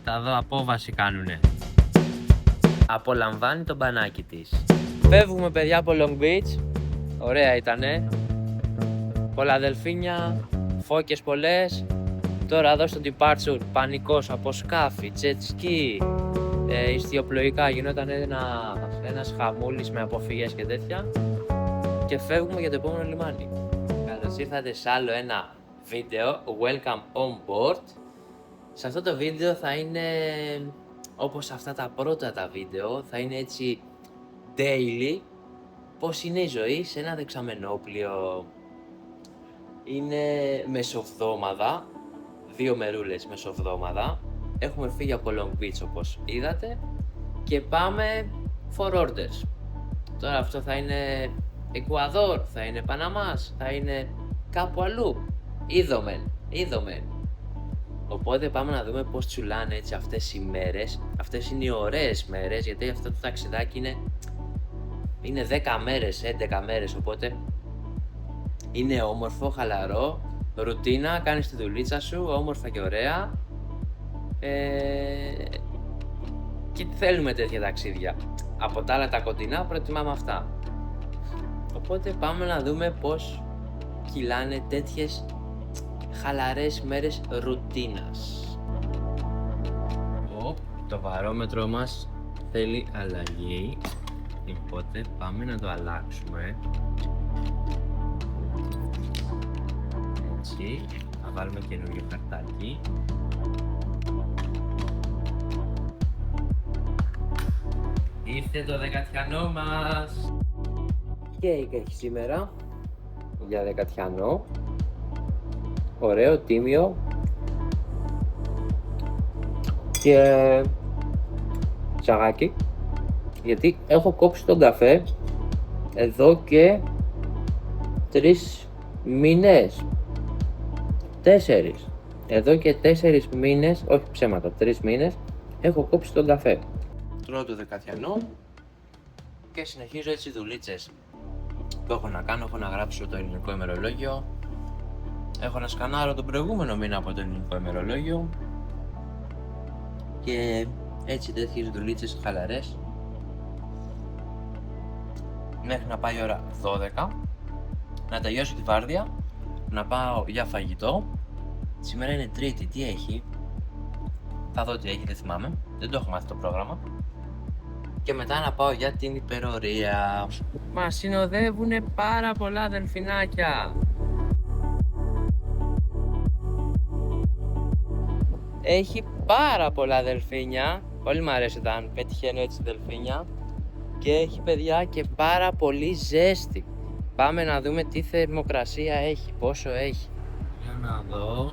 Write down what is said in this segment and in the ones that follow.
Τα δω απόβαση κάνουνε. Απολαμβάνει το μπανάκι της. Φεύγουμε παιδιά από Long Beach. Ωραία ήτανε. Πολλά δελφίνια, φώκες πολλές. Τώρα εδώ στο departure πανικός από σκάφη, jet ski, ιστιοπλοϊκά. Γινόταν ένας χαμούλης με αποφυγές και τέτοια. Και φεύγουμε για το επόμενο λιμάνι. Καλώς ήρθατε σε άλλο ένα βίντεο. Welcome on board. Σε αυτό το βίντεο θα είναι όπως αυτά τα πρώτα τα βίντεο. Θα είναι έτσι daily. Πώς είναι η ζωή σε ένα δεξαμενόπλιο. Είναι μεσοβδόμαδα. 2 μερούλες μεσοβδόμαδα. Έχουμε φύγει από Long Beach όπως είδατε. Και πάμε for orders. Τώρα αυτό θα είναι Εκουαδόρ, θα είναι Παναμάς, θα είναι κάπου αλλού. Είδομεν. Οπότε πάμε να δούμε πώς τσουλάνε έτσι αυτές οι μέρες. Αυτές είναι οι ωραίες μέρες, γιατί αυτό το ταξιδάκι είναι 10 μέρες, 11 μέρες, οπότε είναι όμορφο, χαλαρό, ρουτίνα, κάνεις τη δουλίτσα σου, όμορφα και ωραία. Και θέλουμε τέτοια ταξίδια. Από τα άλλα τα κοντινά προτιμάμε αυτά. Οπότε πάμε να δούμε πώς κυλάνε τέτοιες χαλαρές μέρες ρουτίνας. Το βαρόμετρο μας θέλει αλλαγή, οπότε πάμε να το αλλάξουμε. Έτσι, θα βάλουμε καινούριο χαρτάκι. Ήρθε το δεκατιανό μας! Και έχει σήμερα για δεκατιανό. Ωραίο, τίμιο. Και τσαγάκι. Γιατί έχω κόψει τον καφέ εδώ και 3 μήνες. 4. Εδώ και 4 μήνες, όχι ψέματα, 3 μήνες έχω κόψει τον καφέ. Τρώω το δεκατιανό και συνεχίζω έτσι δουλίτσες που έχω να κάνω. Έχω να γράψω το ελληνικό ημερολόγιο. Έχω να σκανάρω τον προηγούμενο μήνα από το ελληνικό ημερολόγιο. Και έτσι τέτοιες δουλίτσες χαλαρές μέχρι να πάει η ώρα 12, να τελειώσω τη βάρδια, να πάω για φαγητό. Σήμερα είναι Τρίτη, τι έχει? Θα δω τι έχει, δεν θυμάμαι, δεν το έχω μάθει το πρόγραμμα. Και μετά να πάω για την υπερορία. Μας συνοδεύουνε πάρα πολλά δελφινάκια. Έχει πάρα πολλά δελφίνια. Πολύ μου αρέσει όταν πετυχαίνω έτσι δελφίνια. Και έχει παιδιά και πάρα πολύ ζέστη. Πάμε να δούμε τι θερμοκρασία έχει, πόσο έχει. Για να δω.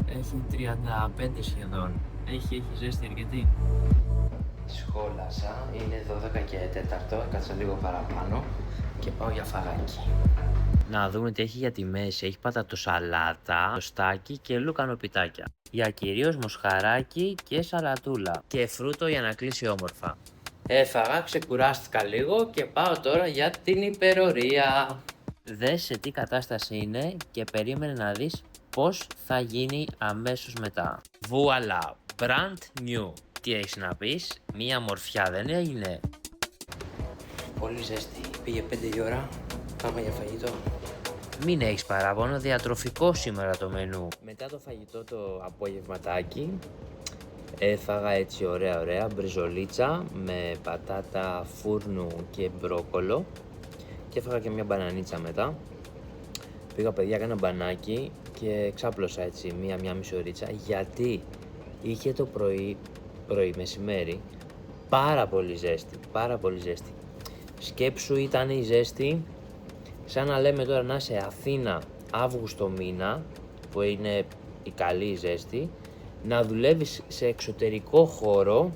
Έχει 35 σχεδόν. Έχει ζέστη αρκετή. Σχόλασα, είναι 12 και 4, κάτσα λίγο παραπάνω και πάω για φαγάκι. Να δούμε τι έχει για τη μέση. Έχει πατατοσαλάτα, τοστάκι και λουκανοπιτάκια. Για κυρίως μοσχαράκι και σαλατούλα. Και φρούτο για να κλείσει όμορφα. Έφαγα, ξεκουράστηκα λίγο και πάω τώρα για την υπερορία. Δες σε τι κατάσταση είναι και περίμενε να δεις πώς θα γίνει αμέσως μετά. Βουαλά, brand new. Τι έχεις να πεις, μία μορφιά δεν έγινε? Πολύ ζέστη, πήγε 5 η ώρα, πάμε για φαγητό. Μην έχεις παράπονο, διατροφικό σήμερα το μενού. Μετά το φαγητό το απόγευματάκι, έφαγα έτσι ωραία μπριζολίτσα με πατάτα φούρνου και μπρόκολο. Και έφαγα και μια μπανανίτσα μετά. Πήγα παιδιά, έκανα μπανάκι και ξάπλωσα έτσι μία μισή ωρίτσα, γιατί είχε το πρωί μεσημέρι πάρα πολύ ζέστη. Σκέψου, ήταν η ζέστη σαν να λέμε τώρα να είσαι Αθήνα Αύγουστο μήνα, που είναι η καλή ζέστη, να δουλεύεις σε εξωτερικό χώρο,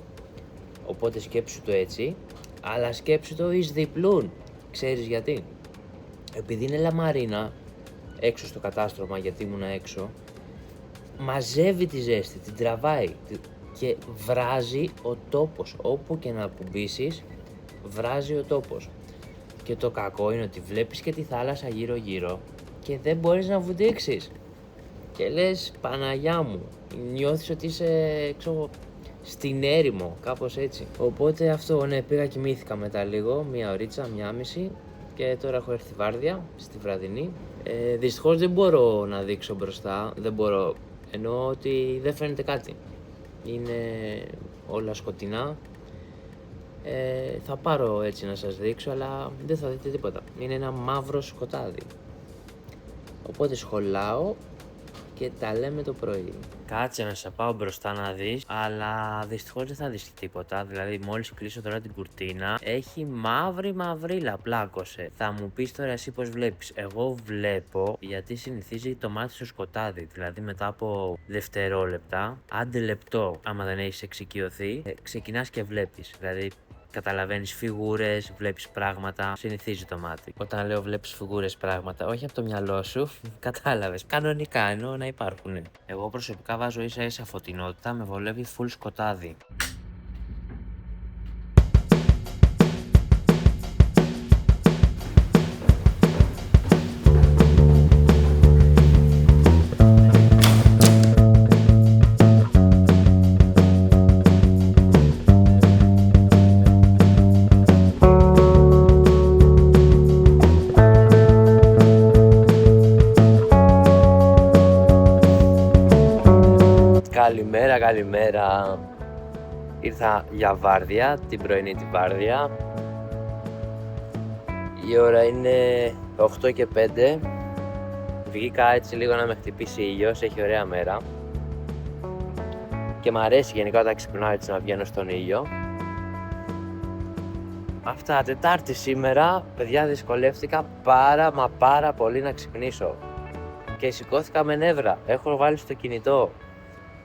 οπότε σκέψου το έτσι, αλλά σκέψου το εις διπλούν. Ξέρεις γιατί? Επειδή είναι λαμαρίνα έξω στο κατάστρωμα, γιατί ήμουνα έξω, μαζεύει τη ζέστη, την τραβάει και βράζει ο τόπος. Όπου και να ακουμπήσεις, βράζει ο τόπος. Και το κακό είναι ότι βλέπεις και τη θάλασσα γύρω γύρω και δεν μπορείς να βουτήξεις. Και λες, Παναγιά μου, νιώθεις ότι είσαι, ξέρω, στην έρημο, κάπως έτσι. Οπότε αυτό, ναι, πήγα κοιμήθηκα μετά λίγο, 1 ωρίτσα, 1,5 και τώρα έχω έρθει βάρδια στη βραδινή. Δυστυχώς δεν μπορώ να δείξω μπροστά, δεν μπορώ, εννοώ ότι δεν φαίνεται κάτι. Είναι όλα σκοτεινά. Θα πάρω έτσι να σας δείξω, αλλά δεν θα δείτε τίποτα. Είναι ένα μαύρο σκοτάδι. Οπότε σχολάω και τα λέμε το πρωί. Κάτσε να σε πάω μπροστά να δεις, αλλά δυστυχώς δεν θα δεις τίποτα. Δηλαδή, μόλις κλείσω τώρα την κουρτίνα, έχει μαύρη μαυρίλα, πλάκωσε. Θα μου πεις τώρα εσύ πώς βλέπεις. Εγώ βλέπω γιατί συνηθίζει το μάτι στο σκοτάδι. Δηλαδή, μετά από δευτερόλεπτα, άντε λεπτό, άμα δεν έχεις εξοικειωθεί, ξεκινάς και βλέπεις. Δηλαδή, καταλαβαίνεις φιγούρες, βλέπεις πράγματα, συνηθίζει το μάτι. Όταν λέω βλέπεις φιγούρες, πράγματα, όχι από το μυαλό σου, κατάλαβες. Κανονικά εννοώ να υπάρχουν. Εγώ προσωπικά βάζω ίσα ίσα φωτεινότητα, με βολεύει full σκοτάδι. Καλημέρα. Ήρθα για βάρδια, την πρωινή τη βάρδια. Η ώρα είναι 8 και 5. Βγήκα έτσι λίγο να με χτυπήσει ήλιος, έχει ωραία μέρα. Και μ' αρέσει γενικά όταν ξυπνάω έτσι να βγαίνω στον ήλιο. Αυτά, Τετάρτη σήμερα, παιδιά, δυσκολεύτηκα πάρα πολύ να ξυπνήσω. Και σηκώθηκα με νεύρα, έχω βάλει στο κινητό.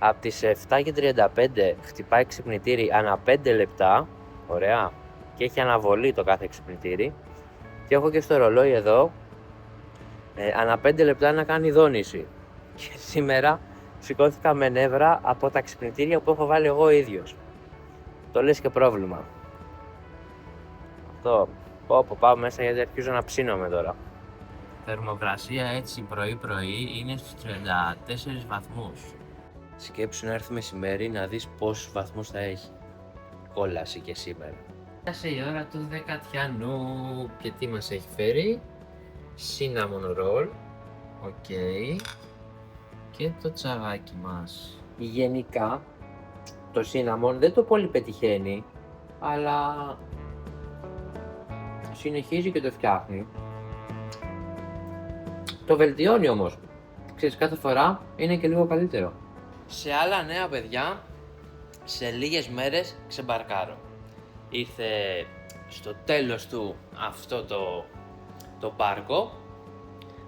Από τις 7:35 χτυπάει ξυπνητήρι ανά 5 λεπτά, ωραία, και έχει αναβολή το κάθε ξυπνητήρι. Και έχω και στο ρολόι εδώ, ανά 5 λεπτά να κάνει δόνηση. Και σήμερα σηκώθηκα με νεύρα από τα ξυπνητήρια που έχω βάλει εγώ ίδιος. Το λες και πρόβλημα. Αυτό, πάω μέσα γιατί αρχίζω να ψήνομαι τώρα. Θερμοκρασία έτσι πρωί είναι στους 34 βαθμούς. Σκέψου να έρθει μεσημέρι να δεις πόσους βαθμούς θα έχει. Κόλαση και σήμερα. Φτάσε η ώρα του δεκατιανού και τι μας έχει φέρει. Cinnamon roll, οκ. Και το τσαγάκι μας. Γενικά το cinnamon δεν το πολύ πετυχαίνει, αλλά συνεχίζει και το φτιάχνει. Το βελτιώνει όμως. Ξέρεις, κάθε φορά είναι και λίγο καλύτερο. Σε άλλα νέα, παιδιά, σε λίγες μέρες ξεμπαρκάρω. Ήρθε στο τέλος του αυτό το πάρκο,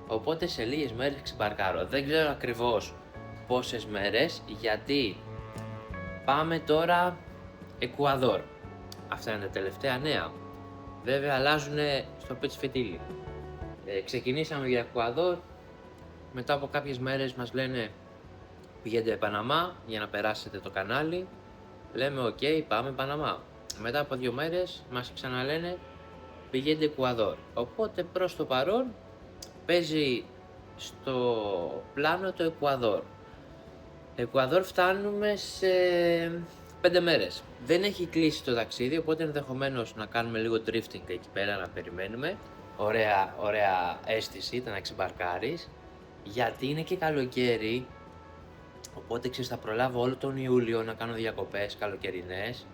οπότε σε λίγες μέρες ξεμπαρκάρω. Δεν ξέρω ακριβώς πόσες μέρες, γιατί πάμε τώρα Εκουαδόρ. Αυτά είναι τα τελευταία νέα. Βέβαια αλλάζουν στο πετσι φιτίλι. Ξεκινήσαμε για Εκουαδόρ, μετά από κάποιες μέρες μας λένε πηγαίνετε Παναμά για να περάσετε το κανάλι. Λέμε οκ, πάμε Παναμά. Μετά από 2 μέρες μας ξαναλένε πηγαίνετε Εκουαδόρ. Οπότε προς το παρόν παίζει στο πλάνο το Εκουαδόρ. Εκουαδόρ φτάνουμε σε 5 μέρες. Δεν έχει κλείσει το ταξίδι, οπότε ενδεχομένως να κάνουμε λίγο drifting εκεί πέρα, να περιμένουμε. Ωραία αίσθηση ήταν να ξεμπαρκάρεις, γιατί είναι και καλοκαίρι. Οπότε ξέρεις, θα προλάβω όλο τον Ιούλιο να κάνω διακοπές καλοκαιρινές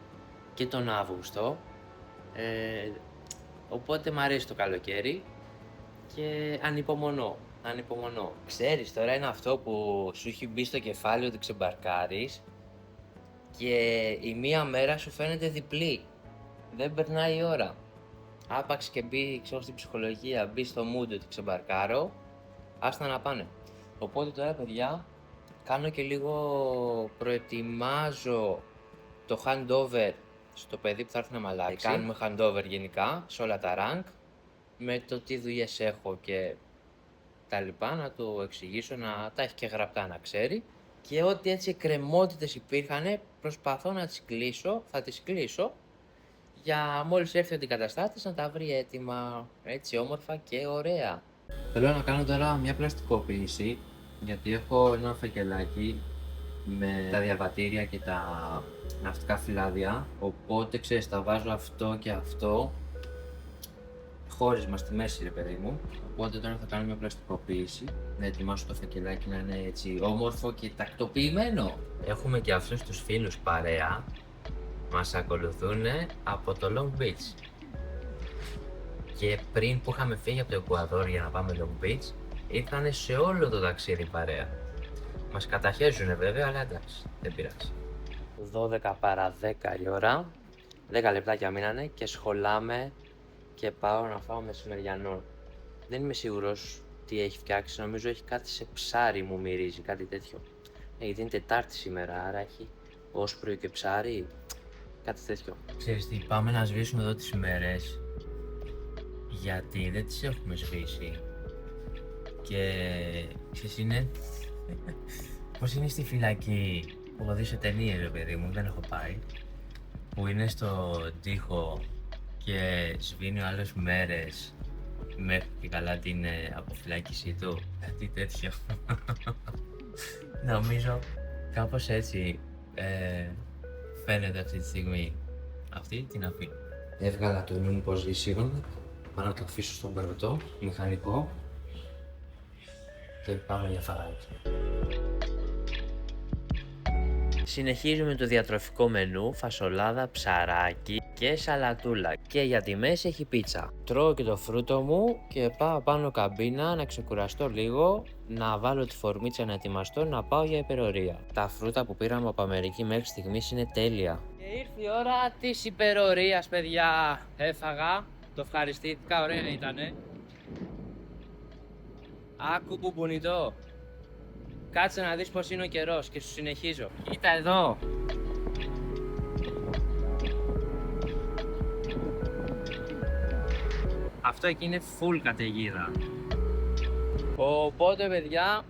και τον Αύγουστο. Οπότε μ' αρέσει το καλοκαίρι και ανυπομονώ. Ξέρεις, τώρα είναι αυτό που σου έχει μπει στο κεφάλι ότι ξεμπαρκάρεις και η μία μέρα σου φαίνεται διπλή. Δεν περνάει η ώρα. Άπαξ και μπει, ξέρω, στην ψυχολογία, μπει στο mood ότι ξεμπαρκάρω, άστα να πάνε. Οπότε τώρα, παιδιά, κάνω και λίγο, προετοιμάζω το handover στο παιδί που θα έρθει να μ' αλλάξει. Κάνουμε handover γενικά σε όλα τα rank, με το τι δουλειές έχω και τα λοιπά, να το εξηγήσω, να τα έχει και γραπτά να ξέρει. Και ό,τι έτσι εκκρεμότητες υπήρχαν, προσπαθώ να τις κλείσω, θα τις κλείσω, για μόλις έρθει ο αντικαταστάτης να τα βρει έτοιμα, έτσι όμορφα και ωραία. Θέλω να κάνω τώρα μια πλαστικοποίηση, γιατί έχω ένα φακελάκι με τα διαβατήρια και τα ναυτικά φυλάδια. Οπότε ξέρεις, τα βάζω αυτό και αυτό χώρισμα στη μέση, ρε παιδί μου. Οπότε τώρα θα κάνω μια πλαστικοποίηση. Να ετοιμάσω το φακελάκι να είναι έτσι όμορφο και τακτοποιημένο. Έχουμε και αυτούς τους φίλους παρέα. Μας ακολουθούν από το Long Beach. Και πριν που είχαμε φύγει από το Εκουαδόρ για να πάμε Long Beach, ήρθαν σε όλο το ταξίδι παρέα. Μας καταχέζουνε βέβαια, αλλά εντάξει, δεν πειράζει. 12 παρά 10 η ώρα, 10 λεπτάκια μείνανε και σχολάμε και πάω να φάω μεσημεριανό. Δεν είμαι σίγουρος τι έχει φτιάξει, νομίζω έχει κάτι σε ψάρι μου μυρίζει, κάτι τέτοιο. Γιατί είναι Τετάρτη σήμερα, άρα έχει όσπριο και ψάρι, κάτι τέτοιο. Ξέρεις τι, πάμε να σβήσουμε εδώ τις ημέρες, γιατί δεν τις έχουμε σβήσει. Και ξέρεις είναι, πώς είναι στη φυλακή που έχω δει σε ταινίες, ρε παιδί μου, δεν έχω πάει, που είναι στο τοίχο και σβήνει ο άλλος μέρες μέχρι και καλά την αποφυλάκησή του, κάτι τέτοιο. Νομίζω κάπως έτσι φαίνεται αυτή τη στιγμή. Αυτή την αφήνω. Έβγαλα το new position, πάω να το αφήσω στον περπατό, μηχανικό και πάμε για φαράκι. Συνεχίζουμε το διατροφικό μενού, φασολάδα, ψαράκι και σαλατούλα. Και για τη μέση έχει πίτσα. Τρώω και το φρούτο μου και πάω πάνω καμπίνα να ξεκουραστώ λίγο, να βάλω τη φορμίτσα να ετοιμαστώ, να πάω για υπερορία. Τα φρούτα που πήραμε από Αμερική μέχρι στιγμής είναι τέλεια. Και ήρθε η ώρα της υπερορίας, παιδιά. Έφαγα, το ευχαριστήθηκα, ωραία ήτανε. Άκου που μπουνιτό. Κάτσε να δεις πως είναι ο καιρός και σου συνεχίζω. Κοίτα εδώ. Αυτό εκεί είναι full καταιγίδα. Οπότε παιδιά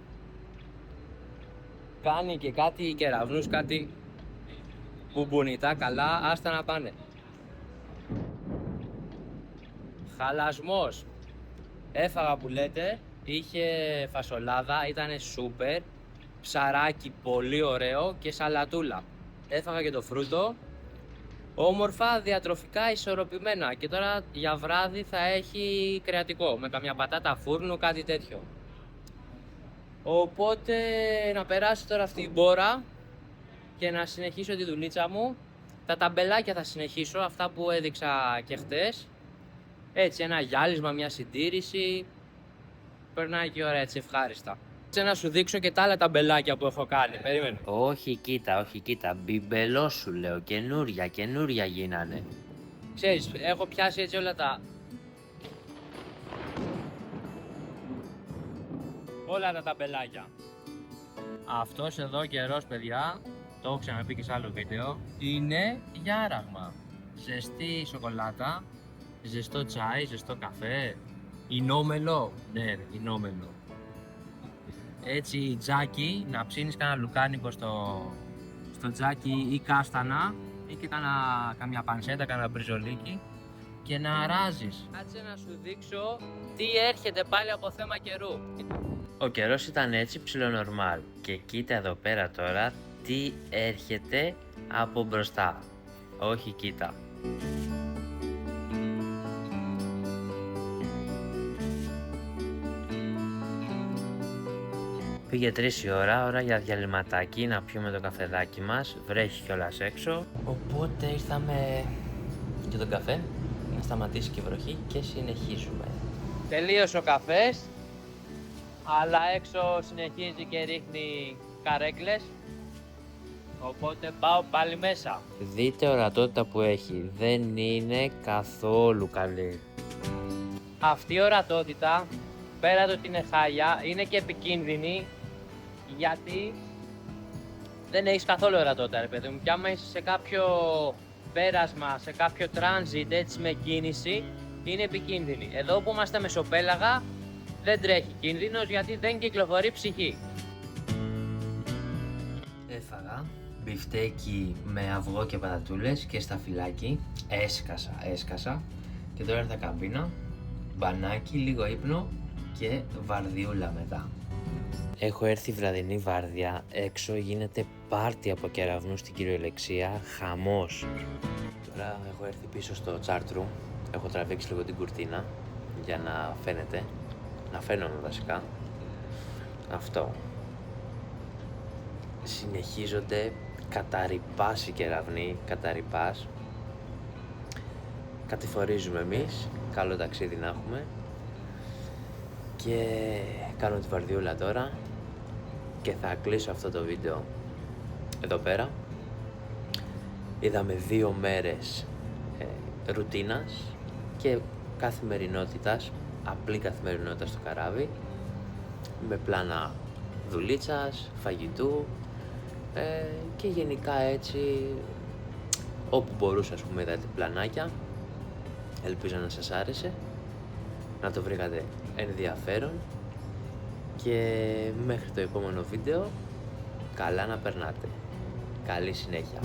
κάνει και κάτι κεραυνούς, κάτι μπουμπουνιτά καλά, άστα να πάνε. Χαλασμός. Έφαγα που λέτε. Είχε φασολάδα, ήταν σούπερ, ψαράκι πολύ ωραίο και σαλατούλα. Έφαγα και το φρούτο, όμορφα, διατροφικά, ισορροπημένα. Και τώρα για βράδυ θα έχει κρεατικό, με καμιά πατάτα φούρνου, κάτι τέτοιο. Οπότε να περάσει τώρα αυτή η μπόρα και να συνεχίσω τη δουλίτσα μου. Τα ταμπελάκια θα συνεχίσω, αυτά που έδειξα και χτες. Έτσι ένα γυάλισμα, μια συντήρηση. Περνάει και η ώρα έτσι ευχάριστα. Να σου δείξω και τα άλλα ταμπελάκια που έχω κάνει. Περίμενε. Όχι κοίτα. Μπιμπελό σου λέω. Καινούρια γίνανε. Ξέρεις, έχω πιάσει έτσι όλα τα ταμπελάκια. Αυτός εδώ καιρός, παιδιά, το έχω ξαναπεί και σε άλλο βίντεο, είναι για άραγμα. Ζεστή σοκολάτα, ζεστό τσάι, ζεστό καφέ. Ινόμελο, ναι, ινόμελο. Έτσι τζάκι, να ψήνεις κανένα λουκάνικο στο τζάκι ή κάστανα ή και καμιά πανσέτα, κανένα μπριζολίκι και να αράζεις. Κάτσε να σου δείξω τι έρχεται πάλι από θέμα καιρού. Ο καιρός ήταν έτσι ψιλονορμάλ και κοίτα εδώ πέρα τώρα τι έρχεται από μπροστά. Όχι κοίτα. Πήγε 3 η ώρα για διαλυματάκι, να πιούμε το καφεδάκι μας, βρέχει κιόλας έξω. Οπότε ήρθαμε για τον καφέ, να σταματήσει και η βροχή και συνεχίζουμε. Τελείωσε ο καφές, αλλά έξω συνεχίζει και ρίχνει καρέκλες. Οπότε πάω πάλι μέσα. Δείτε ορατότητα που έχει, δεν είναι καθόλου καλή. Αυτή η ορατότητα, πέρα το ότι είναι χάλια, είναι και επικίνδυνη. Γιατί δεν έχεις καθόλου ορατότητα, ρε παιδί μου. Και άμα είσαι σε κάποιο πέρασμα, σε κάποιο transit έτσι με κίνηση, είναι επικίνδυνη. Εδώ που είμαστε μεσοπέλαγα δεν τρέχει κίνδυνος γιατί δεν κυκλοφορεί ψυχή. Έφαγα μπιφτέκι με αυγό και πατατούλες και σταφυλάκι. Έσκασα. Και τώρα ήρθα καμπίνα, μπανάκι, λίγο ύπνο και βαρδιούλα μετά. Έχω έρθει βραδινή βάρδια, έξω γίνεται πάρτι από κεραυνού στην κυριολεξία, χαμός. Τώρα έχω έρθει πίσω στο chat room, έχω τραβήξει λίγο την κουρτίνα για να φαίνεται, να φαίνομαι βασικά. Αυτό. Συνεχίζονται καταρρυπάς οι κεραυνοί, καταρρυπάς. Κατηφορίζουμε εμείς, καλό ταξίδι να έχουμε. Και κάνω τη βαρδιούλα τώρα και θα κλείσω αυτό το βίντεο εδώ πέρα. Είδαμε 2 μέρες ρουτίνας και καθημερινότητας, απλή καθημερινότητα στο καράβι, με πλάνα δουλίτσας, φαγητού και γενικά έτσι όπου μπορούσα, ας πούμε, είδατε πλανάκια. Ελπίζω να σας άρεσε, να το βρήκατε ενδιαφέρον και μέχρι το επόμενο βίντεο καλά να περνάτε. Καλή συνέχεια.